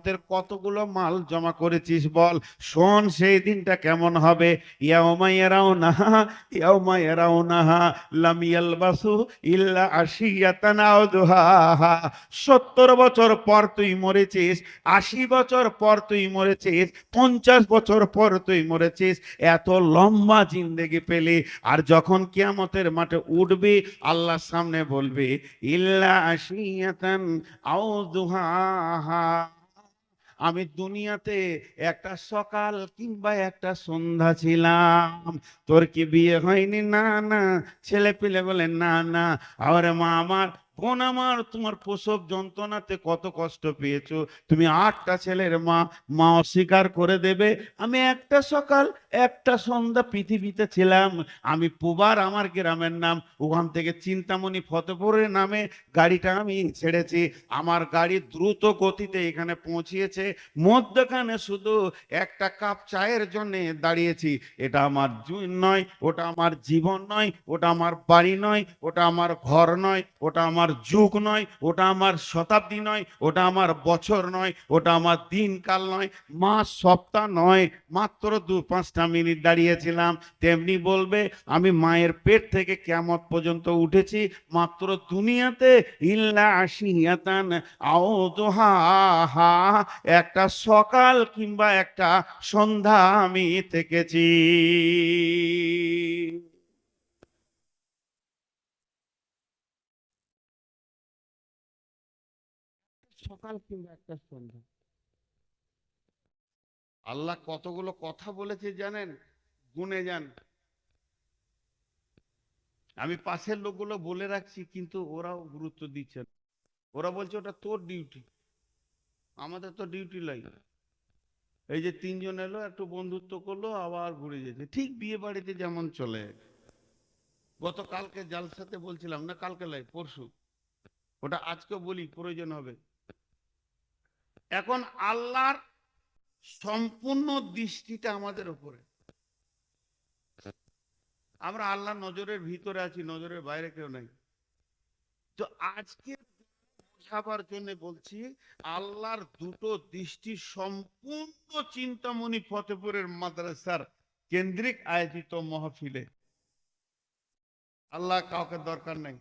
কিয়ামতের কতগুলো মাল জমা করেছিস বল। শোন সেই দিনটা কেমন হবে। ইয়াউমা ইয়ারাউনাহা ইয়াউমা ইয়ারাউনাহা লাম ইয়ালবাসু ইল্লা আশিয়াতান আও দুহাহা। 70 বছর পর তুই মরেছিস, 80 বছর পর তুই মরেছিস, 50 বছর পর তুই মরেছিস, এত লম্বা জিন্দেগি পেলি। আর যখন কিয়ামতের মাঠে উঠবি, আল্লাহর সামনে বলবি ইল্লা আশিয়াতান আও দুহাহা, আমি দুনিয়াতে একটা সকাল কিংবা একটা সন্ধ্যা ছিলাম। তোর কি বিয়ে হয়নি? না না। ছেলে পেলে বলে না না। আরে মা আমার, বোন আমার, তোমার প্রসব যন্ত্রণাতে কত কষ্ট পেয়েছো, তুমি 8টা ছেলের মা, মা অস্বীকার করে দেবে। আমি একটা সকাল একটা সন্ধ্যা পৃথিবীতে ছিলাম। আমি পুবার, আমার গ্রামের নাম, ওখান থেকে চিন্তামণি ফতেপুরের নামে গাড়িটা আমি ছেড়েছি। আমার গাড়ি দ্রুত গতিতে এখানে পৌঁছিয়েছে, মধ্যখানে শুধু একটা কাপ চায়ের জন্য দাঁড়িয়েছি। এটা আমার নয়, ওটা আমার জীবন নয়, ওটা আমার বাড়ি নয়, ওটা আমার ঘর নয়, ওটা আমার যুগ নয়, ওটা আমার শতাব্দী নয়, ওটা আমার বছর নয়, ওটা আমার দিনকাল নয়, মাস সপ্তাহ নয়, মাত্র 2-5টা মিনিট দাঁড়িয়েছিলাম। তেমনি বলবে আমি মায়ের পেট থেকে কিয়ামত পর্যন্ত উঠেছি মাত্র দুনিয়াতে ইল্লা আশিয়াতান আও দুহাহা, একটা সকাল কিংবা একটা সন্ধ্যা আমি থেকেছি। সকাল কিংবা একটা সন্ধ্যা। আল্লাহ কতগুলো কথা বলেছে জানেন? গুনে যান। আমি পাশের লোকগুলো বলে রাখছি, কিন্তু ওরাও গুরুত্ব দিচ্ছে না। ওরা বলছে ওটা তোর ডিউটি, আমাদের তো ডিউটি লাই। এই যে 3জন এলো, একটু বন্ধুত্ব করলো, আবার ঘুরে যেতে, ঠিক বিয়ে বাড়িতে যেমন চলে। গতকালকে জালসাতে বলছিলাম না, কালকে লাই পরশু, ওটা আজকে বলি, প্রয়োজন হবে। এখন আল্লাহর সম্পূর্ণ দৃষ্টিটা আমাদের উপরে। আমরা আল্লাহর নজরের ভিতরে আছি, নজরের বাইরে কেউ নাই। তো আজকে বোঝাবার জন্য বলছি, আল্লাহর দুটো দৃষ্টি সম্পূর্ণ চিন্তামণি ফতেপুরের মাদ্রাসার কেন্দ্রিক আয়োজিত মাহফিলে। আল্লাহ কাউকে দরকার নাই,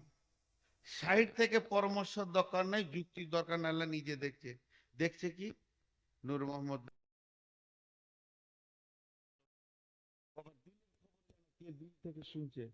সাইড থেকে পরামর্শ দরকার নাই, যুক্তির দরকার নাই। আল্লাহ নিজে দেখছে। দেখছে কি? নূর মোহাম্মদ দূর থেকে শুনছে,